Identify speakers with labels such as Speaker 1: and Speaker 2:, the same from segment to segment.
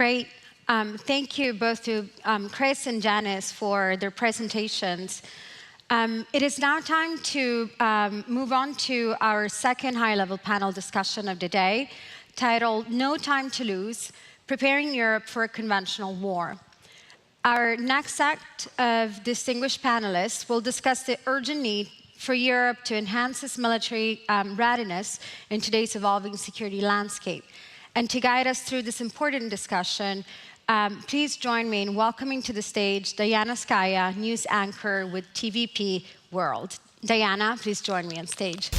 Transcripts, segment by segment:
Speaker 1: Great. Thank you both to Chris and Janice for their presentations. It is now time to move on to our second high-level panel discussion of the day, titled No Time to Lose, Preparing Europe for a Conventional War. Our next set of distinguished panelists will discuss the urgent need for Europe to enhance its military readiness in today's evolving security landscape. And to guide us through this important discussion, please join me in welcoming to the stage Diana Skaya, news anchor with TVP World. Diana, please join me on stage.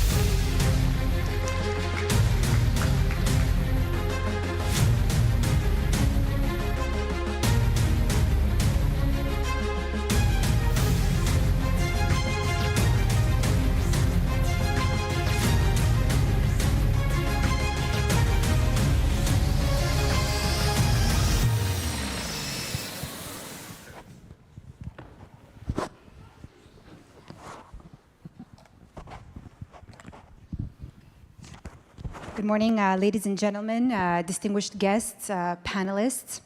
Speaker 2: Good morning, ladies and gentlemen, distinguished guests, panelists.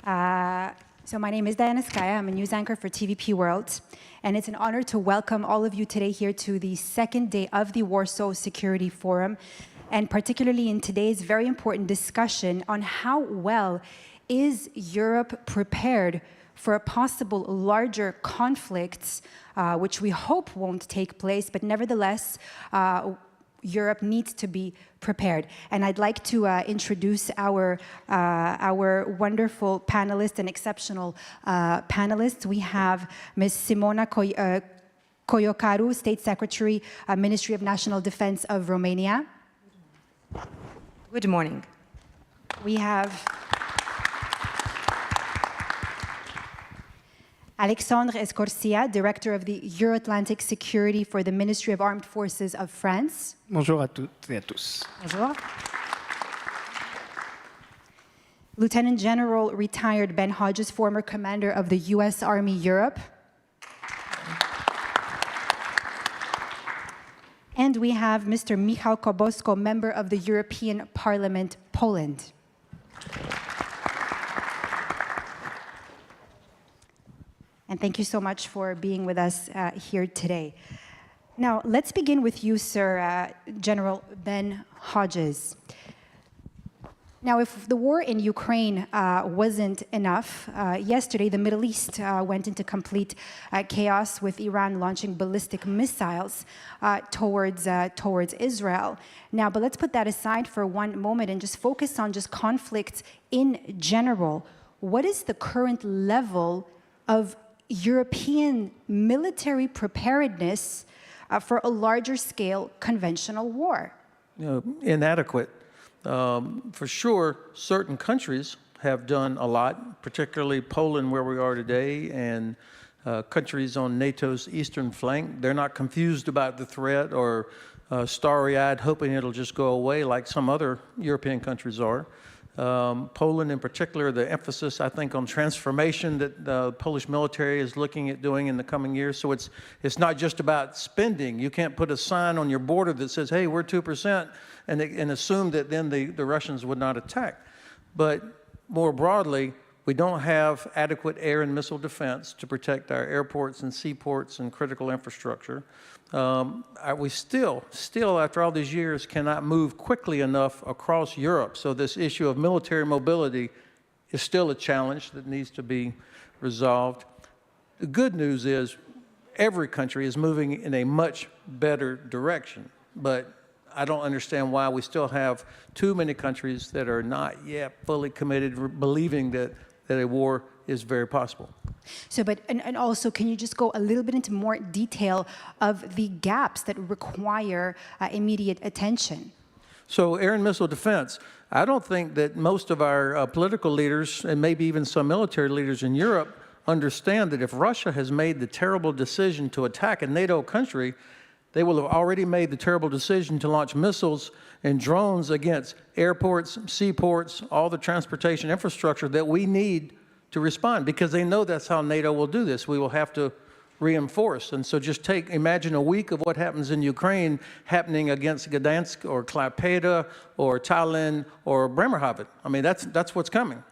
Speaker 2: So my name is Diana Skaya. I'm a news anchor for TVP World, and it's an honor to welcome all of you today here to the second day of the Warsaw Security Forum, and particularly in today's very important discussion on how well is Europe prepared for a possible larger conflicts, which we hope won't take place, but nevertheless, Europe needs to be prepared. And I'd like to introduce our wonderful panelists and exceptional panelists. We have Ms. Simona Cojocaru, State Secretary, Ministry of National Defense of Romania.
Speaker 3: Good morning.
Speaker 2: We have Alexandre Escorcia, Director of the Euro-Atlantic Security for the Ministry of Armed Forces of France.
Speaker 4: Bonjour à toutes et à tous.
Speaker 2: Bonjour. Lieutenant General retired Ben Hodges, former commander of the U.S. Army Europe. And we have Mr. Michał Kobosko, member of the European Parliament, Poland. And thank you so much for being with us here today. Now, let's begin with you, Sir General Ben Hodges. Now, if the war in Ukraine wasn't enough, yesterday the Middle East went into complete chaos with Iran launching ballistic missiles towards Israel. Now, but let's put that aside for one moment and just focus on just conflicts in general. What is the current level of European military preparedness for a larger scale conventional war?
Speaker 5: Inadequate. For sure, certain countries have done a lot, particularly Poland, where we are today, and countries on NATO's eastern flank. They're not confused about the threat or starry-eyed hoping it'll just go away like some other European countries are. Poland in particular, the emphasis, I think, on transformation that the Polish military is looking at doing in the coming years. So it's not just about spending. You can't put a sign on your border that says, hey, we're 2%, and assume that then the Russians would not attack. But more broadly, we don't have adequate air and missile defense to protect our airports and seaports and critical infrastructure. We still, after all these years, cannot move quickly enough across Europe. So this issue of military mobility is still a challenge that needs to be resolved. The good news is every country is moving in a much better direction, but I don't understand why we still have too many countries that are not yet fully committed, believing that a war is very possible.
Speaker 2: So, and also, can you just go a little bit into more detail of the gaps that require immediate attention?
Speaker 5: So, air and missile defense. I don't think that most of our political leaders, and maybe even some military leaders in Europe, understand that if Russia has made the terrible decision to attack a NATO country, they will have already made the terrible decision to launch missiles and drones against airports, seaports, all the transportation infrastructure that we need to respond, because they know that's how NATO will do this. We will have to reinforce. And so just imagine a week of what happens in Ukraine happening against Gdansk or Klaipeda or Tallinn or Bremerhaven. I mean, that's what's coming.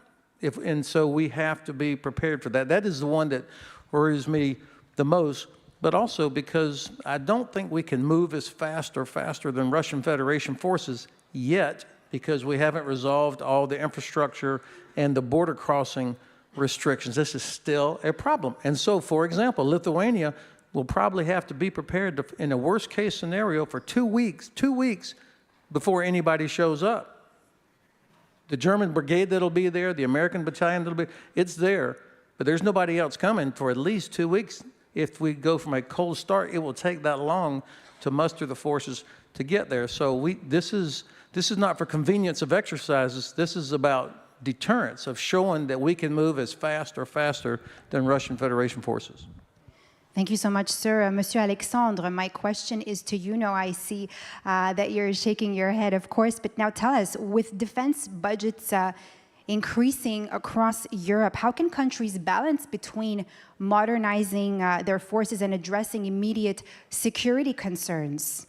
Speaker 5: And so we have to be prepared for that. That is the one that worries me the most, but also because I don't think we can move as fast or faster than Russian Federation forces yet, because we haven't resolved all the infrastructure and the border crossing restrictions. This is still a problem. And so, for example, Lithuania will probably have to be prepared to, in a worst case scenario, for 2 weeks before anybody shows up. The German brigade that'll be there, the American battalion that'll be, it's there, but there's nobody else coming for at least 2 weeks. If we go from a cold start, it will take that long to muster the forces to get there. So this is not for convenience of exercises. This is about deterrence, of showing that we can move as fast or faster than Russian Federation forces.
Speaker 2: Thank you so much, sir. Monsieur Alexandre, my question is to you. Now, I see that you're shaking your head, of course, but now tell us, with defense budgets increasing across Europe, how can countries balance between modernizing their forces and addressing immediate security concerns?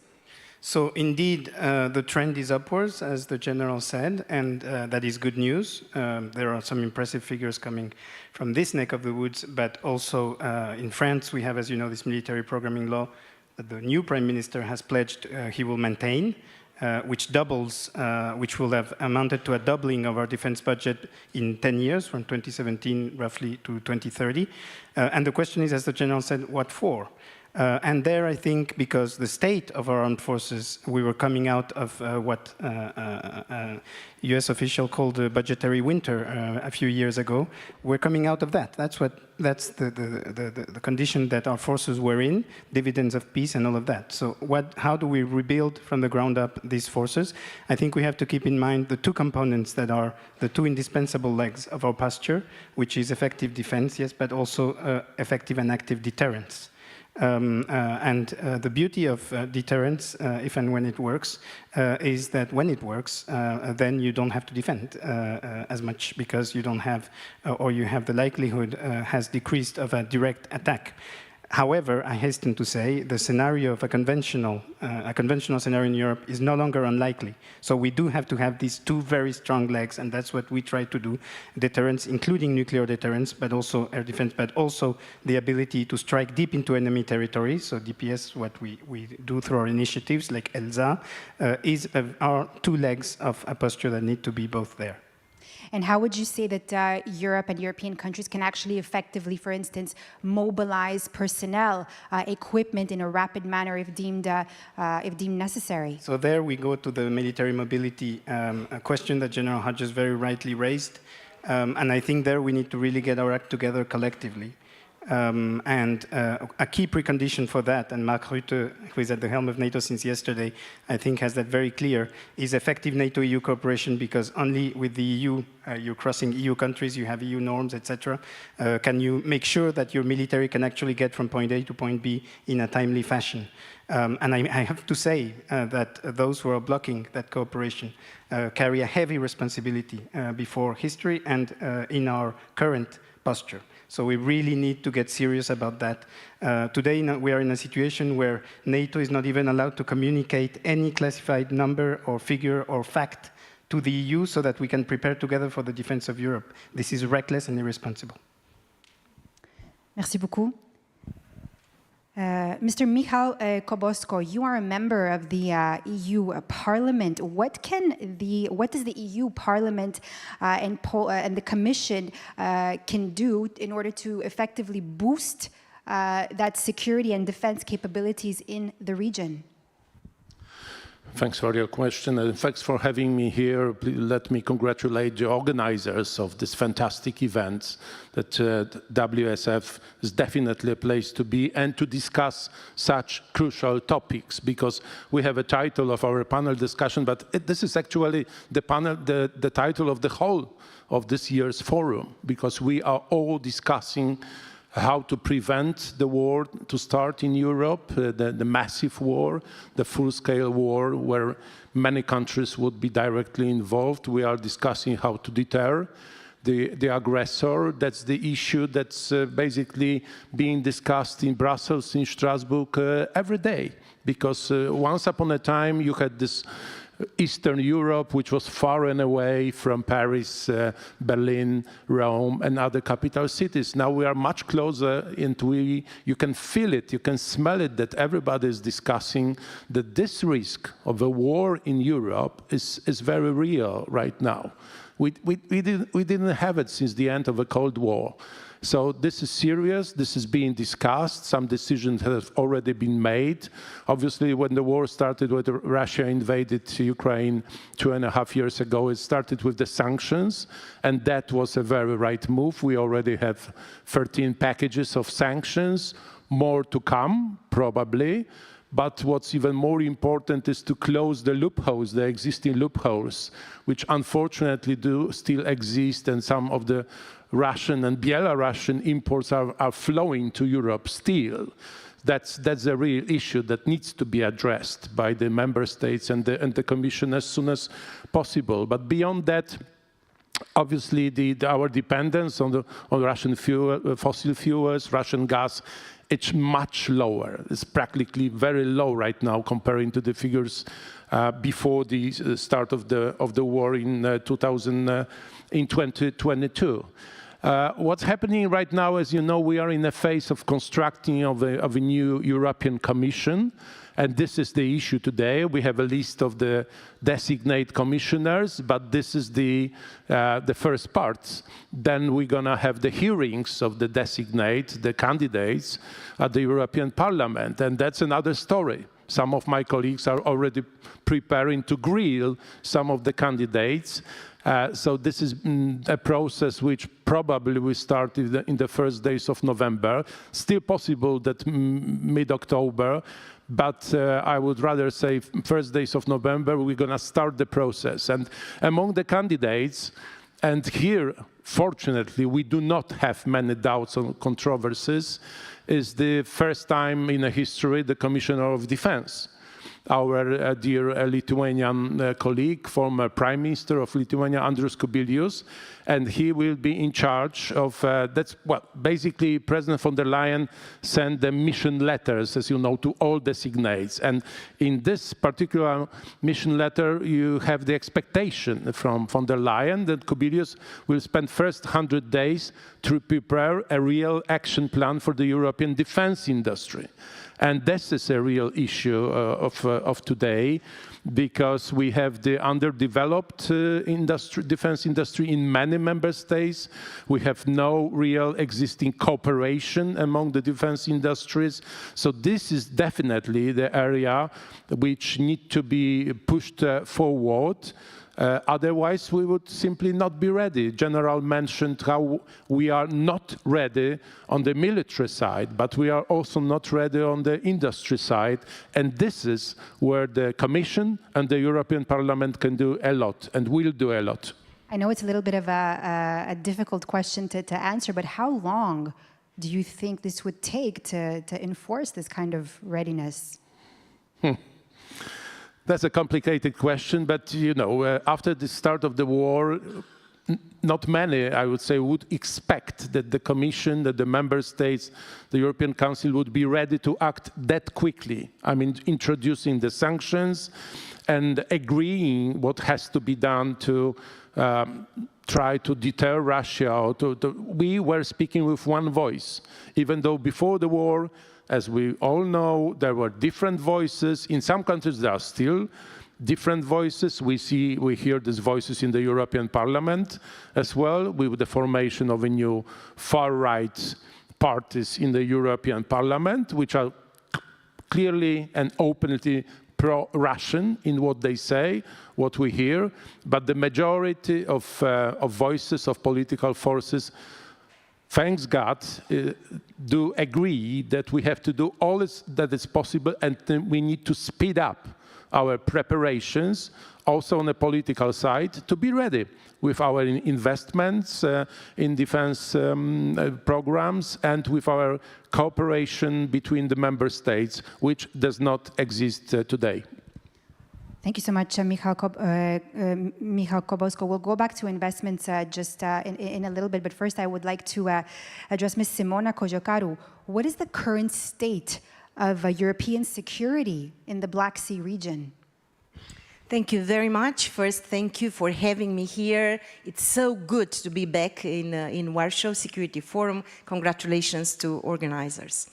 Speaker 6: So indeed, the trend is upwards, as the general said, and that is good news. There are some impressive figures coming from this neck of the woods, but also in France, we have, as you know, this military programming law that the new prime minister has pledged he will maintain, which will have amounted to a doubling of our defense budget in 10 years, from 2017 roughly to 2030. And the question is, as the general said, what for? And there, I think, because the state of our armed forces, we were coming out of what US official called a budgetary winter a few years ago. We're coming out of that. That's the condition that our forces were in, dividends of peace and all of that. So how do we rebuild from the ground up these forces? I think we have to keep in mind the two components that are the two indispensable legs of our posture, which is effective defense, yes, but also effective and active deterrence. The beauty of deterrence, if and when it works, is that when it works, then you don't have to defend as much, because you don't have, or you have the likelihood has decreased of a direct attack. However, I hasten to say the scenario of a conventional scenario in Europe is no longer unlikely. So we do have to have these two very strong legs, and that's what we try to do: deterrence, including nuclear deterrence, but also air defense, but also the ability to strike deep into enemy territory. So DPS, what we do through our initiatives like ELSA, is our two legs of a posture that need to be both there.
Speaker 2: And how would you say that Europe and European countries can actually effectively, for instance, mobilize personnel, equipment in a rapid manner if deemed necessary?
Speaker 6: So there we go to the military mobility, a question that General Hodges very rightly raised. And I think there we need to really get our act together collectively. A key precondition for that, and Mark Rutte, who is at the helm of NATO since yesterday, I think has that very clear, is effective NATO-EU cooperation, because only with the EU, you're crossing EU countries, you have EU norms, etc., can you make sure that your military can actually get from point A to point B in a timely fashion. And I have to say that those who are blocking that cooperation carry a heavy responsibility before history and in our current posture. So we really need to get serious about that. Today, we are in a situation where NATO is not even allowed to communicate any classified number or figure or fact to the EU so that we can prepare together for the defense of Europe. This is reckless and irresponsible.
Speaker 2: Merci beaucoup. Mr. Michał Kobosko, you are a member of the EU Parliament. What does the EU Parliament and the Commission can do in order to effectively boost that security and defense capabilities in the region?
Speaker 7: Thanks for your question, and thanks for having me here. Please let me congratulate the organizers of this fantastic event, that WSF is definitely a place to be and to discuss such crucial topics, because we have a title of our panel discussion, but this is actually the title of the whole of this year's forum, because we are all discussing how to prevent the war to start in Europe, the massive war, the full-scale war where many countries would be directly involved. We are discussing how to deter the aggressor. That's the issue that's basically being discussed in Brussels, in Strasbourg every day. Because once upon a time you had this Eastern Europe, which was far and away from Paris, Berlin, Rome, and other capital cities. Now we are much closer, and you can feel it, you can smell it, that everybody is discussing that this risk of a war in Europe is very real right now. We didn't have it since the end of the Cold War. So this is serious, this is being discussed, some decisions have already been made. Obviously, when the war started, when Russia invaded Ukraine 2.5 years ago, it started with the sanctions, and that was a very right move. We already have 13 packages of sanctions, more to come, probably. But what's even more important is to close the loopholes, the existing loopholes, which unfortunately do still exist, and some of the Russian and Belarusian imports are flowing to Europe still. That's a real issue that needs to be addressed by the member states and the Commission as soon as possible. But beyond that, obviously our dependence on Russian fuel, fossil fuels, Russian gas, it's much lower. It's practically very low right now comparing to the figures before the start of the war in 2022. What's happening right now, as you know, we are in a phase of constructing of a new European Commission, and this is the issue today. We have a list of the designate commissioners, but this is the first part. Then we're gonna have the hearings of the designate, the candidates at the European Parliament, and that's another story. Some of my colleagues are already preparing to grill some of the candidates. So this is a process which probably will start in the first days of November. Still possible that mid-October, but I would rather say first days of November, we're going to start the process. And among the candidates, and here, fortunately, we do not have many doubts or controversies, is the first time in history the Commissioner of Defense. Our dear Lithuanian colleague, former Prime Minister of Lithuania, Andrius Kubilius, and he will be in charge of, basically President von der Leyen sent the mission letters, as you know, to all designates. And in this particular mission letter, you have the expectation from von der Leyen that Kubilius will spend first 100 days to prepare a real action plan for the European defense industry. And this is a real issue of today, because we have the underdeveloped defense industry in many member states. We have no real existing cooperation among the defense industries. So this is definitely the area which need to be pushed forward. Otherwise, we would simply not be ready. General mentioned how we are not ready on the military side, but we are also not ready on the industry side. And this is where the Commission and the European Parliament can do a lot and will do a lot.
Speaker 2: I know it's a little bit of a difficult question to answer, but how long do you think this would take to enforce this kind of readiness?
Speaker 7: That's a complicated question, but you know, after the start of the war, not many, I would say, would expect that the Commission, that the Member States, the European Council would be ready to act that quickly. I mean, introducing the sanctions and agreeing what has to be done to try to deter Russia. We were speaking with one voice, even though before the war, as we all know, there were different voices. In some countries, there are still different voices. We hear these voices in the European Parliament as well, with the formation of a new far-right parties in the European Parliament, which are clearly and openly pro-Russian in what they say, what we hear. But the majority of voices, of political forces, thanks God, do agree that we have to do all that is possible, and we need to speed up our preparations, also on the political side, to be ready with our investments in defense programs and with our cooperation between the member states, which does not exist today.
Speaker 2: Thank you so much, Michał Kobosko. We'll go back to investments just in a little bit, but first I would like to address Ms. Simona Cojocaru. What is the current state of European security in the Black Sea region?
Speaker 3: Thank you very much. First, thank you for having me here. It's so good to be back in Warsaw Security Forum. Congratulations to organizers.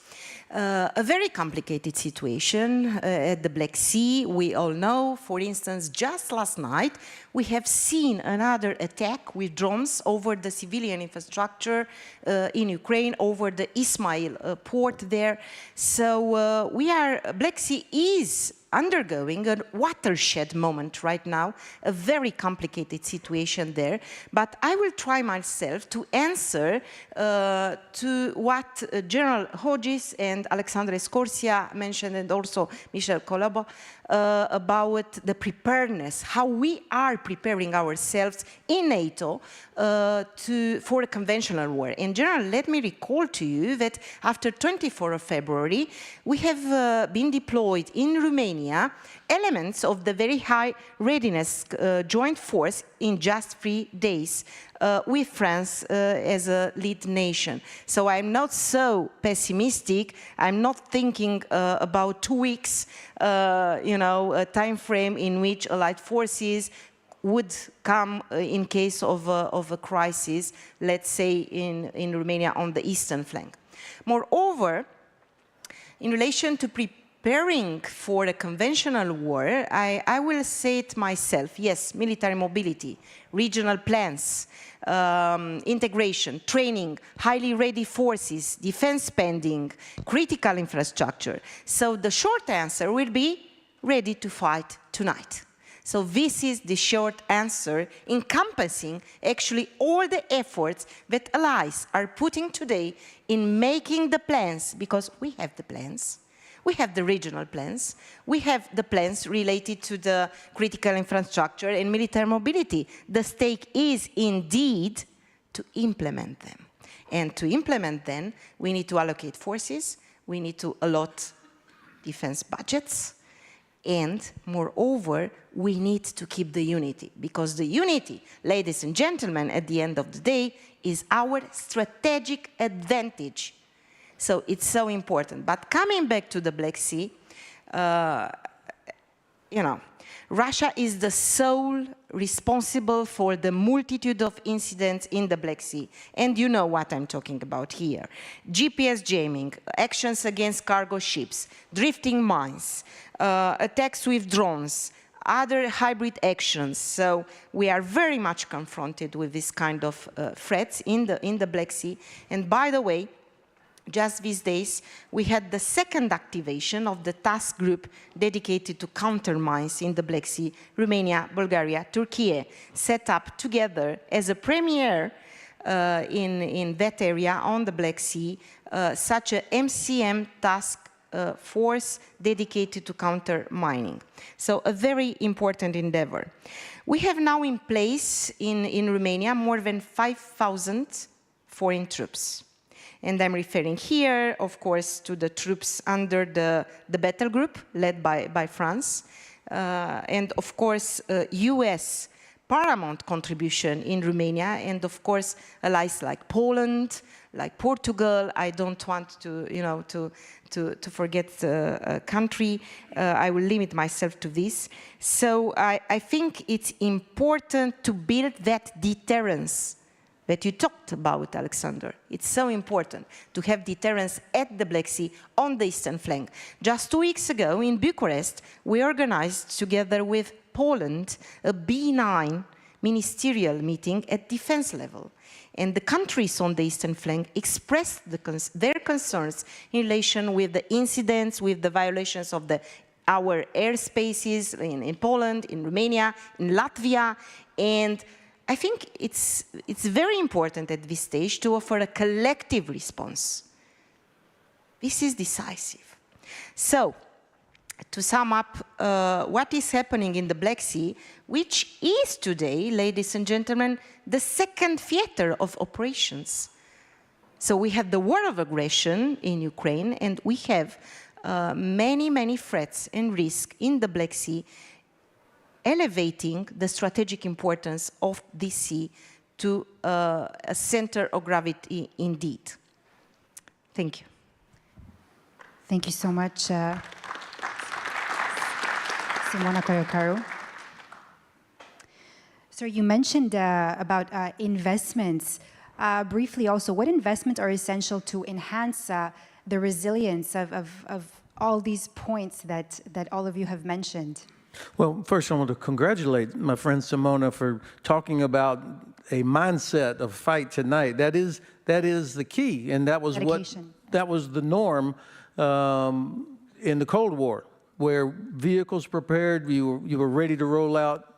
Speaker 3: A very complicated situation at the Black Sea. We all know, for instance, just last night, we have seen another attack with drones over the civilian infrastructure in Ukraine, over the Ismail port there. So Black Sea is undergoing a watershed moment right now, a very complicated situation there. But I will try myself to answer to what General Hodges and Alexandre Scorsia mentioned, and also Michał about the preparedness, how we are preparing ourselves in NATO for a conventional war. In general, let me recall to you that after 24th of February, we have been deployed in Romania elements of the very high readiness joint force in just 3 days with France as a lead nation. So I'm not so pessimistic. I'm not thinking about 2 weeks, a time frame in which allied forces would come in case of a crisis, let's say in Romania on the eastern flank. Moreover, in relation to preparing for a conventional war, I will say it myself. Yes, military mobility, regional plans, integration, training, highly ready forces, defense spending, critical infrastructure. So the short answer will be ready to fight tonight. So this is the short answer, encompassing actually all the efforts that allies are putting today in making the plans, because we have the plans. We have the regional plans. We have the plans related to the critical infrastructure and military mobility. The stake is indeed to implement them. And to implement them, we need to allocate forces, we need to allot defense budgets, and moreover, we need to keep the unity, because the unity, ladies and gentlemen, at the end of the day, is our strategic advantage. So it's so important. But coming back to the Black Sea, Russia is the sole responsible for the multitude of incidents in the Black Sea. And you know what I'm talking about here. GPS jamming, actions against cargo ships, drifting mines, attacks with drones, other hybrid actions. So we are very much confronted with this kind of threats in the Black Sea. And by the way, just these days, we had the second activation of the task group dedicated to counter mines in the Black Sea, Romania, Bulgaria, Turkey, set up together as a premiere in that area on the Black Sea, such a MCM task force dedicated to counter mining. So a very important endeavor. We have now in place in Romania more than 5,000 foreign troops. And I'm referring here, of course, to the troops under the battle group led by France. And of course, US paramount contribution in Romania, and of course, allies like Poland, like Portugal. I don't want to forget a country. I will limit myself to this. So I think it's important to build that deterrence that you talked about, Alexander. It's so important to have deterrence at the Black Sea on the eastern flank. Just 2 weeks ago in Bucharest, we organized together with Poland a B9 ministerial meeting at defense level. And the countries on the eastern flank expressed their concerns in relation with the incidents, with the violations of our airspaces in Poland, in Romania, in Latvia, and I think it's very important at this stage to offer a collective response. This is decisive. So, to sum up what is happening in the Black Sea, which is today, ladies and gentlemen, the second theater of operations. So we have the war of aggression in Ukraine, and we have many, many threats and risks in the Black Sea, elevating the strategic importance of this sea to a center of gravity indeed. Thank you.
Speaker 2: Thank you so much, Simona Cojocaru. Sir, you mentioned about investments. Briefly also, what investments are essential to enhance the resilience of all these points that all of you have mentioned?
Speaker 5: Well, first I want to congratulate my friend Simona for talking about a mindset of fight tonight. That is the key, and that was
Speaker 2: Dedication.
Speaker 5: that was the norm in the Cold War, where vehicles prepared, you were ready to roll out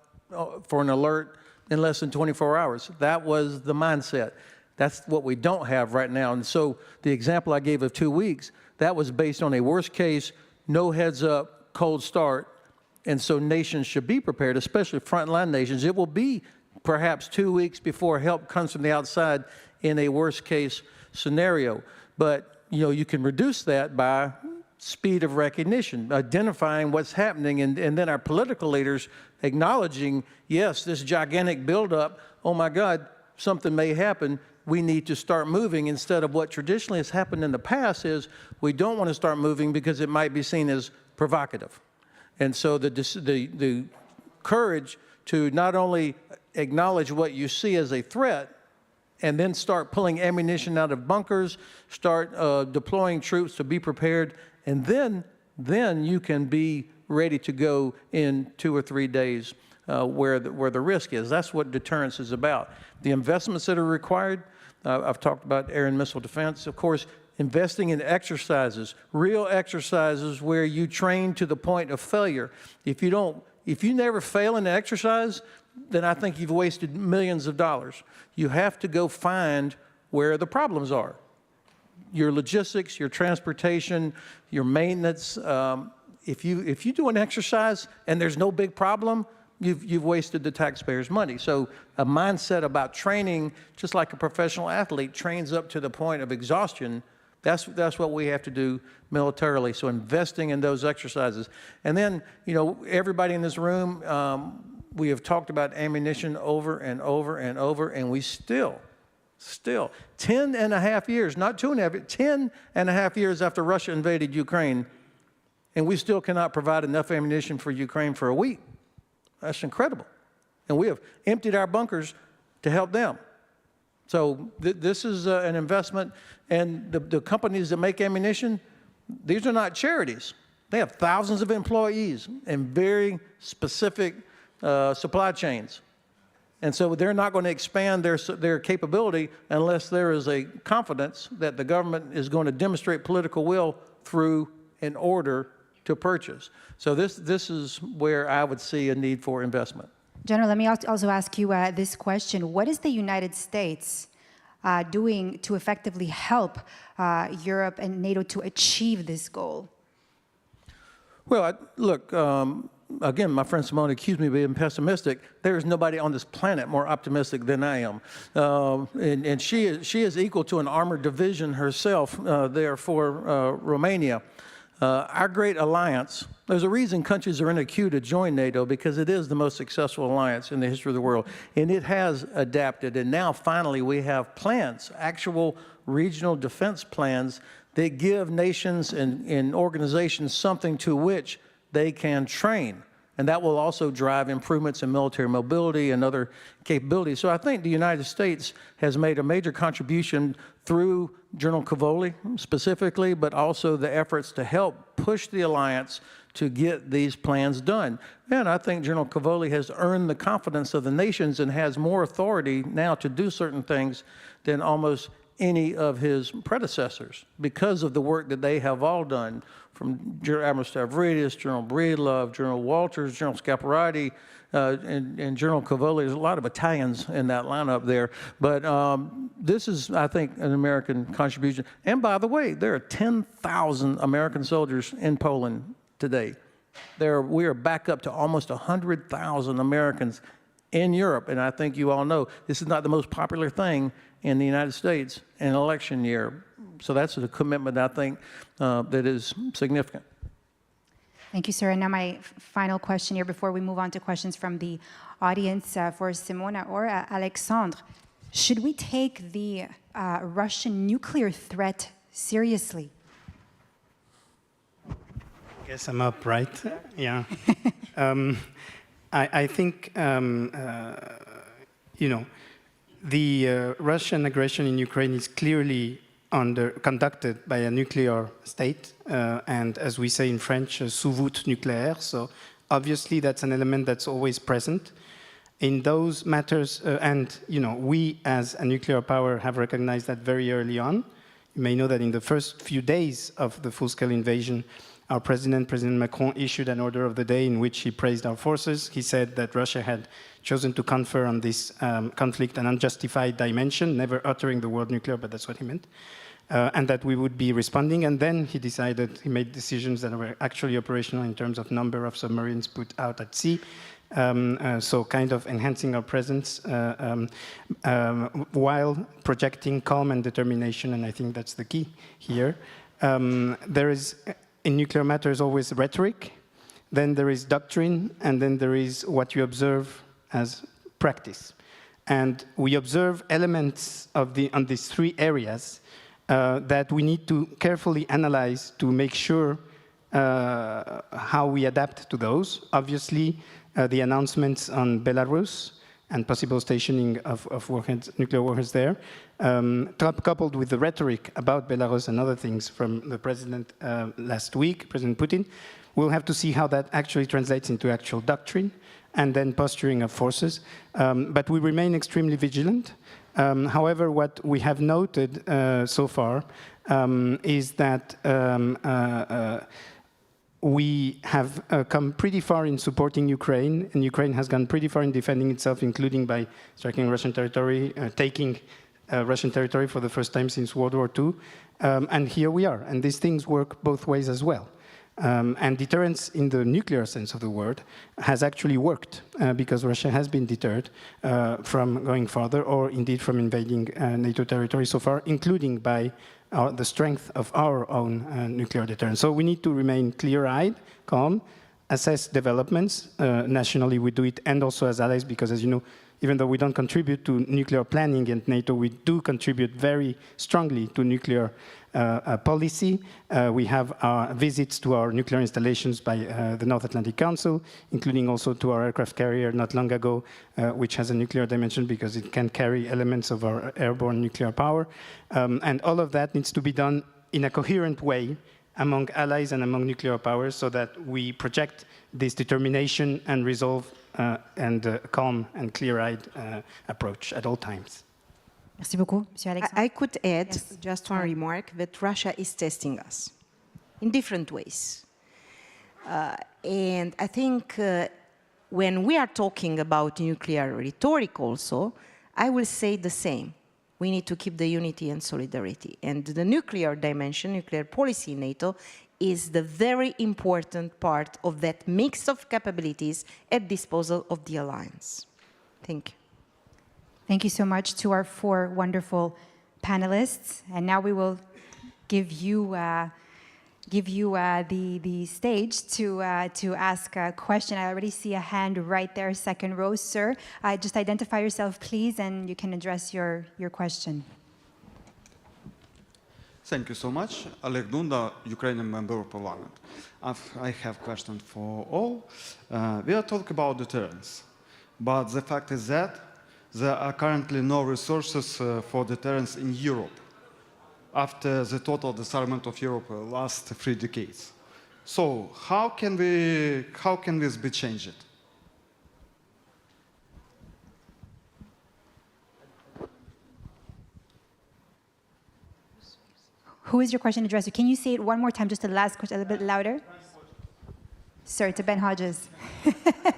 Speaker 5: for an alert in less than 24 hours. That was the mindset. That's what we don't have right now. And so the example I gave of 2 weeks, that was based on a worst case, no heads up, cold start. And so nations should be prepared, especially frontline nations. It will be perhaps 2 weeks before help comes from the outside in a worst case scenario. But you can reduce that by speed of recognition, identifying what's happening, and then our political leaders acknowledging, yes, this gigantic buildup, oh my God, something may happen. We need to start moving, instead of what traditionally has happened in the past is we don't want to start moving because it might be seen as provocative. And so the courage to not only acknowledge what you see as a threat and then start pulling ammunition out of bunkers, start deploying troops to be prepared, and then you can be ready to go in 2 or 3 days where the risk is. That's what deterrence is about. The investments that are required, I've talked about air and missile defense, of course, investing in exercises, real exercises where you train to the point of failure. If you never fail in an exercise, then I think you've wasted millions of dollars. You have to go find where the problems are. Your logistics, your transportation, your maintenance. If you do an exercise and there's no big problem, you've wasted the taxpayers' money. So a mindset about training, just like a professional athlete trains up to the point of exhaustion, that's what we have to do militarily. So investing in those exercises. And then, everybody in this room, we have talked about ammunition over and over and over, and we still 10 and a half years, not 2.5, 10 and a half years after Russia invaded Ukraine, and we still cannot provide enough ammunition for Ukraine for a week. That's incredible. And we have emptied our bunkers to help them. So this is an investment, and the companies that make ammunition, these are not charities. They have thousands of employees and very specific supply chains. And so they're not going to expand their capability unless there is a confidence that the government is going to demonstrate political will through an order to purchase. So this is where I would see a need for investment.
Speaker 2: General, let me also ask you this question. What is the United States doing to effectively help Europe and NATO to achieve this goal?
Speaker 5: Well, look, again, my friend Simona accused me of being pessimistic. There is nobody on this planet more optimistic than I am. And she is equal to an armored division herself there for Romania. Our great alliance, there's a reason countries are in a queue to join NATO, because it is the most successful alliance in the history of the world. And it has adapted. And now finally we have plans, actual regional defense plans that give nations and organizations something to which they can train. And that will also drive improvements in military mobility and other capabilities. So I think the United States has made a major contribution through General Cavoli specifically, but also the efforts to help push the alliance to get these plans done. And I think General Cavoli has earned the confidence of the nations and has more authority now to do certain things than almost any of his predecessors, because of the work that they have all done, from Admiral Stavridis, General Breedlove, General Walters, General Scaparrotti, and General Cavoli. There's a lot of Italians in that lineup there. But this is, I think, an American contribution. And by the way, there are 10,000 American soldiers in Poland today. We are back up to almost 100,000 Americans in Europe. And I think you all know this is not the most popular thing in the United States in an election year. So that's a commitment, I think, that is significant.
Speaker 2: Thank you, sir. And now my final question here before we move on to questions from the audience for Simona or Alexandre. Should we take the Russian nuclear threat seriously?
Speaker 6: I guess I'm up, right? Yeah. I think you know, the Russian aggression in Ukraine is clearly conducted by a nuclear state, and as we say in French, sous voûte nucléaire. So obviously that's an element that's always present. In those matters, and you know, we as a nuclear power have recognized that very early on. You may know that in the first few days of the full-scale invasion, our President Macron, issued an order of the day in which he praised our forces. He said that Russia had chosen to confer on this conflict an unjustified dimension, never uttering the word nuclear, but that's what he meant, and that we would be responding. And then he made decisions that were actually operational in terms of number of submarines put out at sea, so kind of enhancing our presence while projecting calm and determination, and I think that's the key here. There is, in nuclear matters, always rhetoric, then there is doctrine, and then there is what you observe as practice. And we observe elements on these three areas that we need to carefully analyze to make sure how we adapt to those. Obviously, the announcements on Belarus and possible stationing of nuclear warheads there, coupled with the rhetoric about Belarus and other things from the president last week, President Putin, we'll have to see how that actually translates into actual doctrine and then posturing of forces. But we remain extremely vigilant. However, what we have noted so far is that we have come pretty far in supporting Ukraine, and Ukraine has gone pretty far in defending itself, including by striking Russian territory, taking Russian territory for the first time since World War II. And here we are, and these things work both ways as well. And deterrence in the nuclear sense of the word has actually worked because Russia has been deterred from going further or indeed from invading NATO territory so far, including by the strength of our own nuclear deterrence. So we need to remain clear-eyed, calm, assess developments. Nationally we do it, and also as allies, because as you know, even though we don't contribute to nuclear planning in NATO, we do contribute very strongly to nuclear policy. We have our visits to our nuclear installations by the North Atlantic Council, including also to our aircraft carrier not long ago, which has a nuclear dimension because it can carry elements of our airborne nuclear power. And all of that needs to be done in a coherent way among allies and among nuclear powers so that we project this determination and resolve and calm and clear-eyed approach at all times.
Speaker 2: Merci beaucoup, Monsieur Alexandre.
Speaker 3: I could add
Speaker 2: Yes.
Speaker 3: just one remark that Russia is testing us in different ways. And I think when we are talking about nuclear rhetoric also, I will say the same. We need to keep the unity and solidarity. And the nuclear dimension, nuclear policy in NATO, is the very important part of that mix of capabilities at disposal of the alliance. Thank you.
Speaker 2: Thank you so much to our four wonderful panelists. And now we will give you the stage to ask a question. I already see a hand right there, second row, sir. Just identify yourself, please, and you can address your question.
Speaker 8: Thank you so much. Oleg Dunda, Ukrainian member of parliament. I have a question for all. We are talking about deterrence, but the fact is that there are currently no resources for deterrence in Europe after the total disarmament of Europe last 3 decades. So how can this be changed?
Speaker 2: Who is your question addressed to? Can you say it one more time, just the last question, a little bit louder? Sir, to Ben Hodges.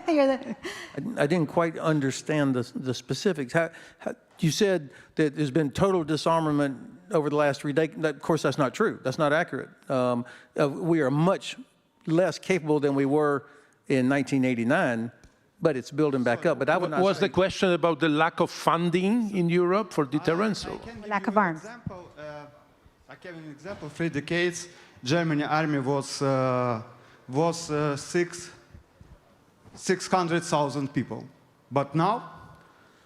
Speaker 5: I didn't quite understand the specifics. You said that there's been total disarmament over the last 3 decades. Of course, that's not true. That's not accurate. We are much less capable than we were in 1989, but it's building back up. But I would not
Speaker 7: Was
Speaker 5: say
Speaker 7: the question about the lack of funding in Europe for deterrence?
Speaker 2: Lack of arms.
Speaker 8: I give an example. 3 decades, Germany army was 600,000 people, but now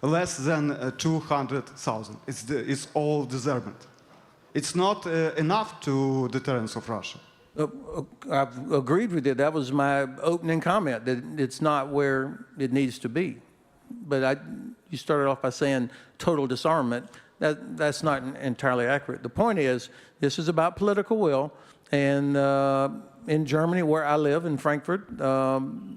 Speaker 8: less than 200,000. It's all disarmament. It's not enough to deterrence of Russia.
Speaker 5: I've agreed with you. That was my opening comment, that it's not where it needs to be. but you started off by saying total disarmament. That's not entirely accurate. The point is, this is about political will, and in Germany, where I live, in Frankfurt,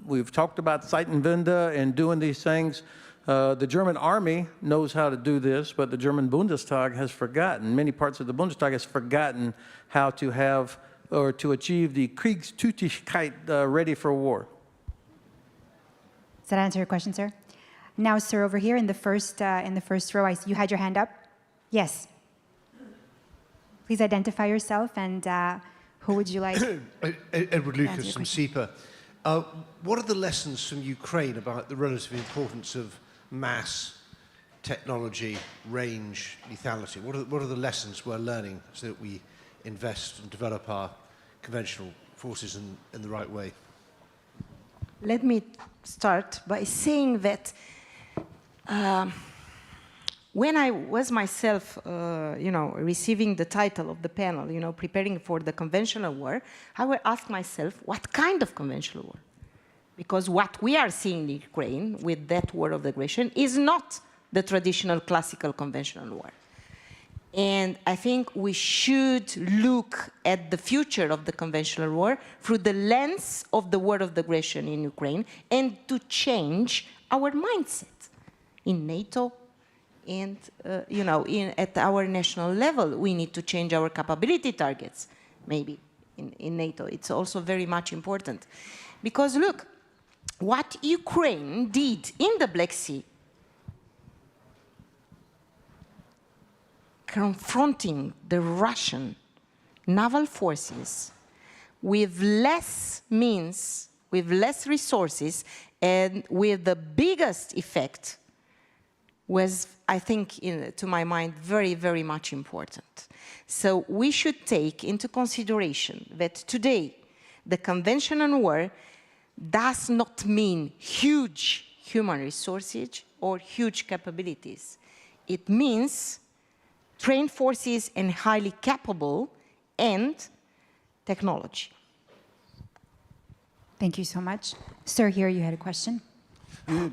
Speaker 5: we've talked about Zeitenwende and doing these things. The German army knows how to do this, but the German Bundestag has forgotten, many parts of the Bundestag has forgotten how to have or to achieve the Kriegstüchtigkeit ready for war.
Speaker 2: Does that answer your question, sir? Now, sir, over here in the first row, you had your hand up. Yes. Please identify yourself and who would you like?
Speaker 9: Edward Lucas from SEPA. What are the lessons from Ukraine about the relative importance of mass, technology, range, lethality? What are the lessons we're learning so that we invest and develop our conventional forces in the right way?
Speaker 3: Let me start by saying that when I was myself, receiving the title of the panel, preparing for the conventional war, I would ask myself, what kind of conventional war? Because what we are seeing in Ukraine with that war of aggression is not the traditional classical conventional war. And I think we should look at the future of the conventional war through the lens of the war of aggression in Ukraine and to change our mindset in NATO and, at our national level. We need to change our capability targets, maybe, in NATO. It's also very much important. Because, look, what Ukraine did in the Black Sea, confronting the Russian naval forces with less means, with less resources, and with the biggest effect was, I think, to my mind, very, very much important. So we should take into consideration that today the conventional war does not mean huge human resources or huge capabilities. It means trained forces and highly capable and technology.
Speaker 2: Thank you so much. Sir, here you had a question.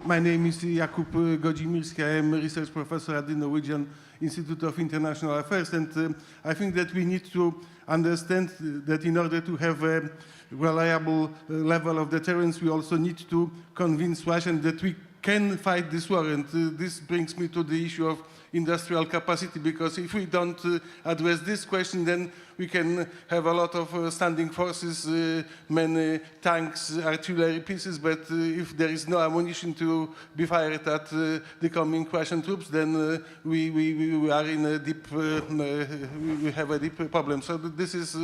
Speaker 10: My name is Jakub Godzimirski. I am a research professor at the Norwegian Institute of International Affairs, and I think that we need to understand that in order to have a reliable level of deterrence, we also need to convince Russia that we can fight this war. And this brings me to the issue of industrial capacity, because if we don't address this question, then we can have a lot of standing forces, many tanks, artillery pieces, but if there is no ammunition to be fired at the coming Russian troops, then we are in a deep, we have a deep problem. So this is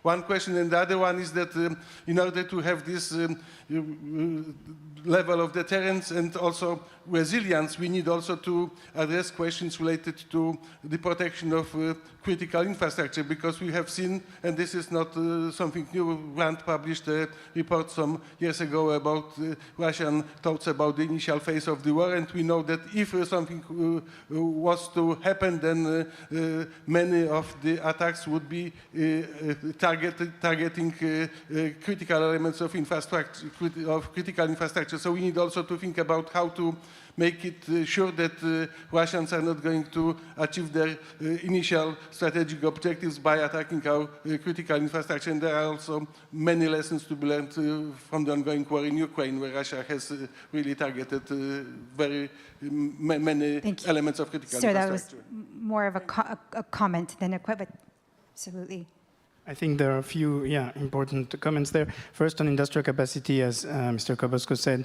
Speaker 10: one question, and the other one is that in order to have this level of deterrence and also resilience, we need also to address questions related to the protection of critical infrastructure, because we have seen, and this is not something new, Rand published a report some years ago about Russian thoughts about the initial phase of the war, and we know that if something was to happen, then many of the attacks would be targeting critical elements of infrastructure, of critical infrastructure. So we need also to think about how to make it sure that Russians are not going to achieve their initial strategic objectives by attacking our critical infrastructure. And there are also many lessons to be learned from the ongoing war in Ukraine, where Russia has really targeted very many elements of critical infrastructure.
Speaker 2: That was more of a comment than a question, but absolutely.
Speaker 6: I think there are a few, important comments there. First, on industrial capacity, as Mr. Kobosko said,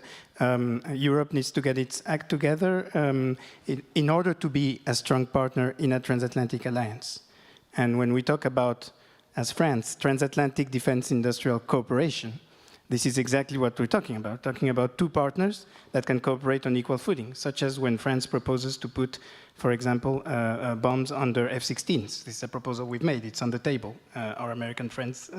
Speaker 6: Europe needs to get its act together in order to be a strong partner in a transatlantic alliance. And when we talk about, as France, transatlantic defense industrial cooperation, this is exactly what we're talking about two partners that can cooperate on equal footing, such as when France proposes to put for example, bombs under F-16s. This is a proposal we've made. It's on the table. Our American friends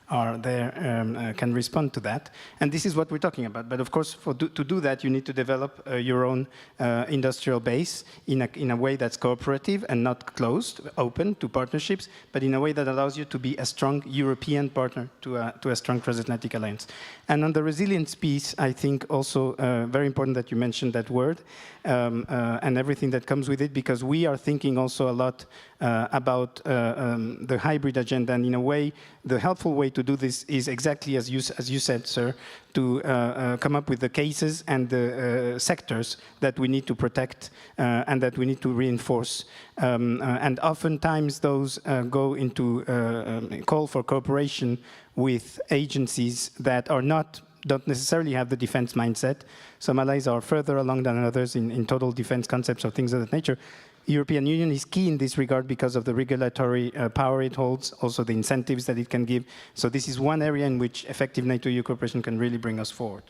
Speaker 6: are there, can respond to that. And this is what we're talking about. But of course, to do that, you need to develop your own industrial base in a way that's cooperative and not closed, open to partnerships, but in a way that allows you to be a strong European partner to a strong transatlantic alliance. And on the resilience piece, I think also very important that you mentioned that word and everything that comes with it, because we are thinking also a lot about the hybrid agenda, and in a way, the helpful way to do this is exactly as you said, sir, to come up with the cases and the sectors that we need to protect and that we need to reinforce. And oftentimes those go into call for cooperation with agencies that don't necessarily have the defense mindset. Some allies are further along than others in total defense concepts or things of that nature. European Union is key in this regard because of the regulatory power it holds, also the incentives that it can give. So this is one area in which effective NATO-EU cooperation can really bring us forward.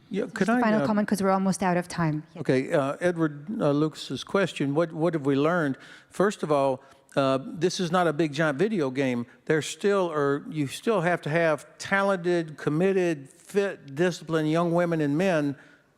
Speaker 5: Yeah,
Speaker 2: final comment, because we're almost out of time.
Speaker 5: Okay, Edward Lucas's question, what have we learned? First of all, this is not a big giant video game. You still have to have talented, committed, fit, disciplined young women and men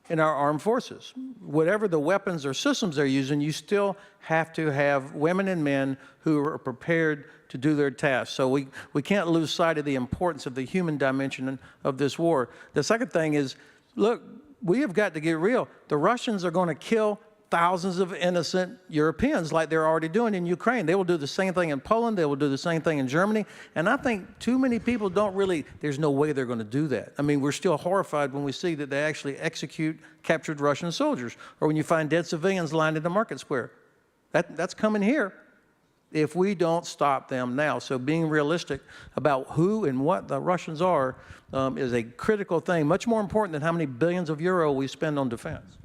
Speaker 5: in our armed forces. Whatever the weapons or systems they're using, you still have to have women and men who are prepared to do their tasks. So we can't lose sight of the importance of the human dimension of this war. The second thing is, look, we have got to get real. The Russians are going to kill thousands of innocent Europeans like they're already doing in Ukraine. They will do the same thing in Poland. They will do the same thing in Germany. And I think too many people there's no way they're going to do that. I mean, we're still horrified when we see that they actually execute captured Russian soldiers, or when you find dead civilians lined in the market square. That's coming here if we don't stop them now. So being realistic about who and what the Russians are is a critical thing, much more important than how many billions of euro we spend on defense.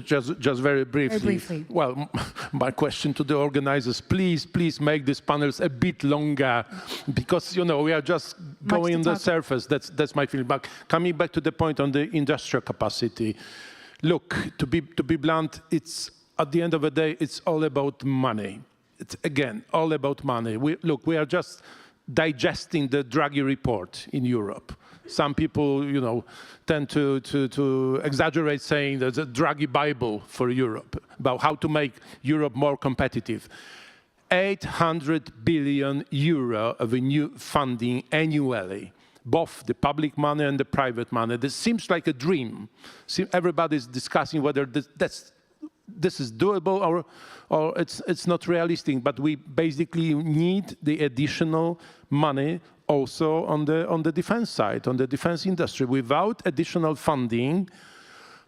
Speaker 7: Just very briefly. Well, my question to the organizers, please make these panels a bit longer, because, we are just going on the surface. That's my feeling. But coming back to the point on the industrial capacity, look, to be blunt, it's at the end of the day, it's all about money. It's, again, all about money. We are just digesting the Draghi report in Europe. Some people, tend to exaggerate, saying there's a Draghi Bible for Europe about how to make Europe more competitive. 800 billion euro of a new funding annually, both the public money and the private money. This seems like a dream. Everybody's discussing whether this is doable or it's not realistic, but we basically need the additional money also on the defense side, on the defense industry. Without additional funding,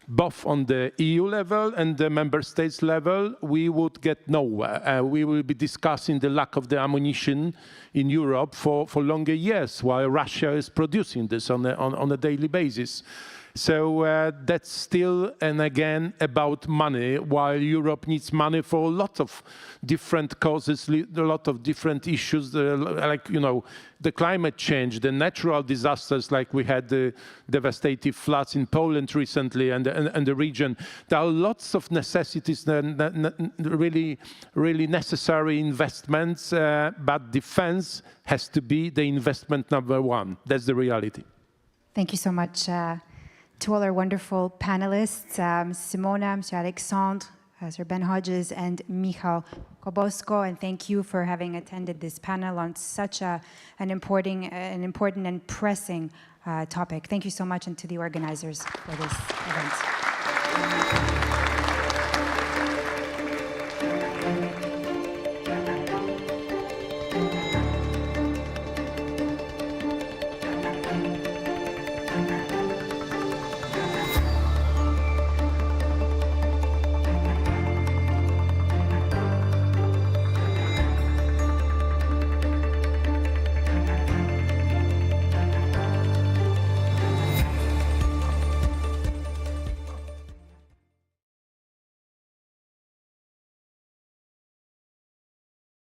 Speaker 7: both on the EU level and the member states level, we would get nowhere. We will be discussing the lack of the ammunition in Europe for longer years, while Russia is producing this on a daily basis. So that's still, and again, about money, while Europe needs money for a lot of different causes, a lot of different issues, like, the climate change, the natural disasters, like we had the devastating floods in Poland recently and the region. There are lots of necessities, really necessary investments, but defense has to be the investment number one. That's the reality.
Speaker 2: Thank you so much. To all our wonderful panelists, Simona, Mr. Alexandre, Sir Ben Hodges, and Michał Kobosko, and thank you for having attended this panel on such an important and pressing topic. Thank you so much, and to the organizers for this event.